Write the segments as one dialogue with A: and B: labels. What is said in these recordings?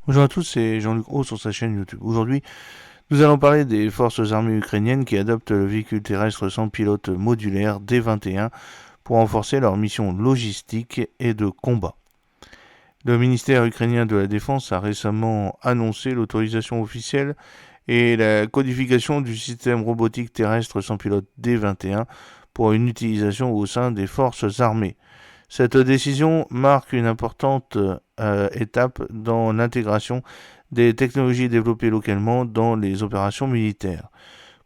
A: Bonjour à tous, c'est Jean-Luc Haut sur sa chaîne YouTube. Aujourd'hui, nous allons parler des forces armées ukrainiennes qui adoptent le véhicule terrestre sans pilote modulaire D-21 pour renforcer leur mission logistique et de combat. Le ministère ukrainien de la Défense a récemment annoncé l'autorisation officielle et la codification du système robotique terrestre sans pilote D-21 pour une utilisation au sein des forces armées. Cette décision marque une importante étape dans l'intégration des technologies développées localement dans les opérations militaires.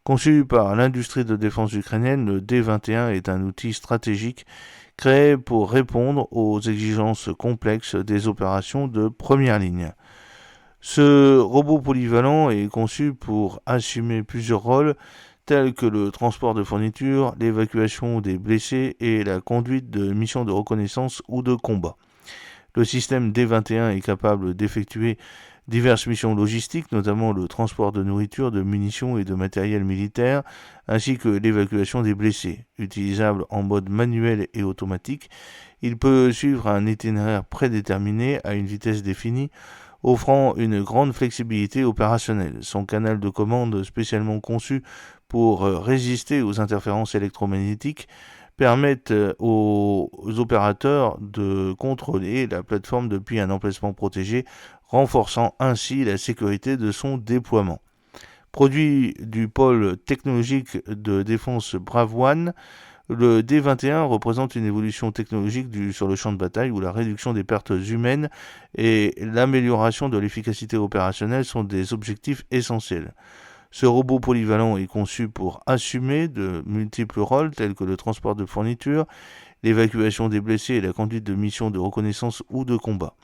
A: Conçu par l'industrie de défense ukrainienne, le D-21 est un outil stratégique créé pour répondre aux exigences complexes des opérations de première ligne. Ce robot polyvalent est conçu pour assumer plusieurs rôles tels que le transport de fournitures, l'évacuation des blessés et la conduite de missions de reconnaissance ou de combat. Le système D-21 est capable d'effectuer diverses missions logistiques, notamment le transport de nourriture, de munitions et de matériel militaire, ainsi que l'évacuation des blessés. Utilisable en mode manuel et automatique, il peut suivre un itinéraire prédéterminé à une vitesse définie, offrant une grande flexibilité opérationnelle. Son canal de commande spécialement conçu pour résister aux interférences électromagnétiques permettent aux opérateurs de contrôler la plateforme depuis un emplacement protégé, renforçant ainsi la sécurité de son déploiement. Produit du pôle technologique de défense Brave One, le D-21 représente une évolution technologique sur le champ de bataille où la réduction des pertes humaines et l'amélioration de l'efficacité opérationnelle sont des objectifs essentiels. Ce robot polyvalent est conçu pour assumer de multiples rôles tels que le transport de fournitures, l'évacuation des blessés et la conduite de missions de reconnaissance ou de combat.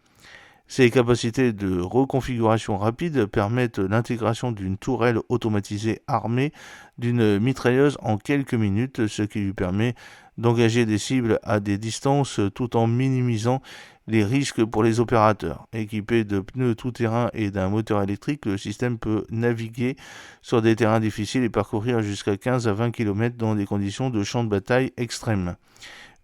A: Ces capacités de reconfiguration rapide permettent l'intégration d'une tourelle automatisée armée d'une mitrailleuse en quelques minutes, ce qui lui permet d'engager des cibles à des distances tout en minimisant les risques pour les opérateurs. Équipé de pneus tout-terrain et d'un moteur électrique, le système peut naviguer sur des terrains difficiles et parcourir jusqu'à 15 à 20 km dans des conditions de champ de bataille extrêmes.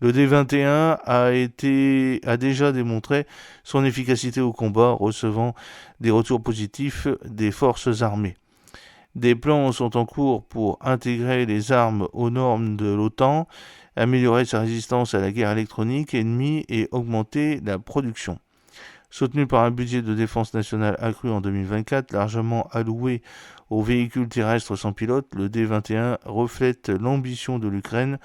A: Le D-21 a déjà démontré son efficacité au combat, recevant des retours positifs des forces armées. Des plans sont en cours pour intégrer les armes aux normes de l'OTAN, améliorer sa résistance à la guerre électronique ennemie et augmenter la production. Soutenu par un budget de défense nationale accru en 2024, largement alloué aux véhicules terrestres sans pilote, le D-21 reflète l'ambition de l'Ukraine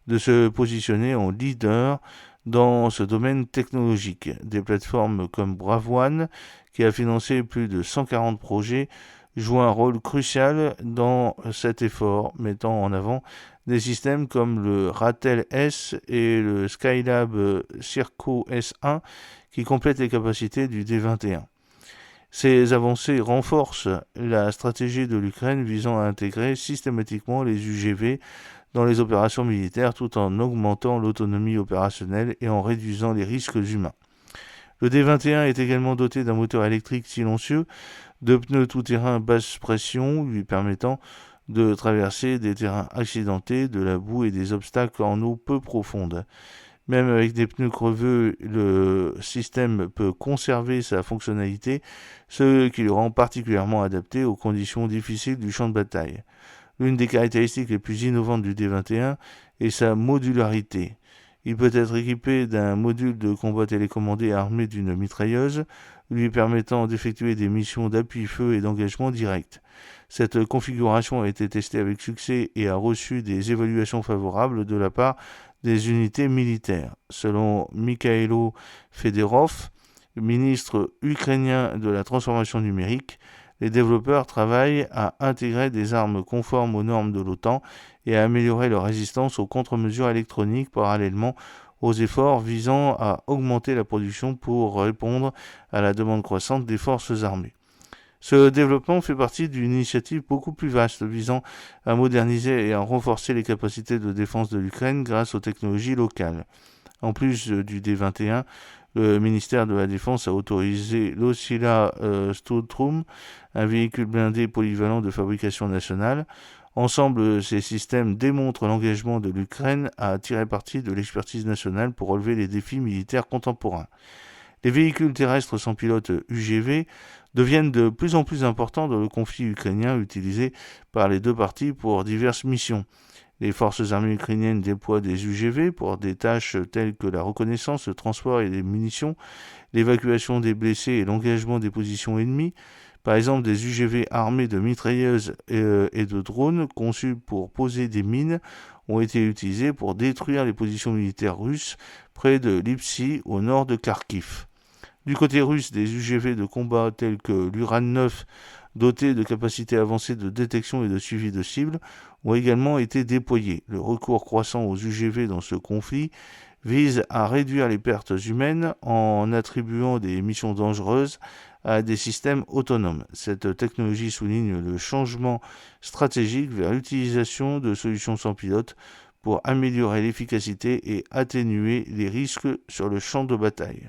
A: de se positionner en leader dans ce domaine technologique. Des plateformes comme Brave One, qui a financé plus de 140 projets, jouent un rôle crucial dans cet effort, mettant en avant des systèmes comme le Ratel S et le Skylab Circo S1 qui complètent les capacités du D-21. Ces avancées renforcent la stratégie de l'Ukraine visant à intégrer systématiquement les UGV dans les opérations militaires tout en augmentant l'autonomie opérationnelle et en réduisant les risques humains. Le D-21 est également doté d'un moteur électrique silencieux, de pneus tout-terrain basse pression lui permettant de traverser des terrains accidentés, de la boue et des obstacles en eau peu profonde. Même avec des pneus creveux, le système peut conserver sa fonctionnalité, ce qui le rend particulièrement adapté aux conditions difficiles du champ de bataille. L'une des caractéristiques les plus innovantes du D-21 est sa modularité. Il peut être équipé d'un module de combat télécommandé armé d'une mitrailleuse, lui permettant d'effectuer des missions d'appui-feu et d'engagement direct. Cette configuration a été testée avec succès et a reçu des évaluations favorables de la part des unités militaires. Selon Mikhailo Fedorov, ministre ukrainien de la transformation numérique, les développeurs travaillent à intégrer des armes conformes aux normes de l'OTAN et à améliorer leur résistance aux contre-mesures électroniques parallèlement aux efforts visant à augmenter la production pour répondre à la demande croissante des forces armées. Ce développement fait partie d'une initiative beaucoup plus vaste visant à moderniser et à renforcer les capacités de défense de l'Ukraine grâce aux technologies locales. En plus du D-21, le ministère de la Défense a autorisé l'Oscilla Stotrum, un véhicule blindé polyvalent de fabrication nationale. Ensemble, ces systèmes démontrent l'engagement de l'Ukraine à tirer parti de l'expertise nationale pour relever les défis militaires contemporains. Les véhicules terrestres sans pilote UGV deviennent de plus en plus importants dans le conflit ukrainien utilisé par les deux parties pour diverses missions. Les forces armées ukrainiennes déploient des UGV pour des tâches telles que la reconnaissance, le transport et les munitions, l'évacuation des blessés et l'engagement des positions ennemies. Par exemple, des UGV armés de mitrailleuses et de drones conçus pour poser des mines ont été utilisés pour détruire les positions militaires russes près de Lipsy, au nord de Kharkiv. Du côté russe, des UGV de combat tels que l'Uran 9, dotés de capacités avancées de détection et de suivi de cibles, ont également été déployés. Le recours croissant aux UGV dans ce conflit vise à réduire les pertes humaines en attribuant des missions dangereuses à des systèmes autonomes. Cette technologie souligne le changement stratégique vers l'utilisation de solutions sans pilote pour améliorer l'efficacité et atténuer les risques sur le champ de bataille.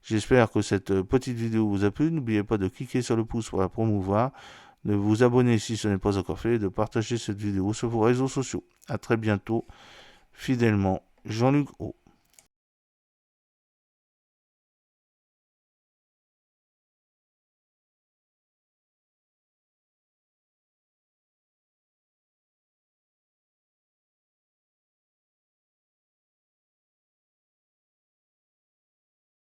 A: J'espère que cette petite vidéo vous a plu. N'oubliez pas de cliquer sur le pouce pour la promouvoir, de vous abonner si ce n'est pas encore fait et de partager cette vidéo sur vos réseaux sociaux. A très bientôt. Fidèlement, Jean-Luc O.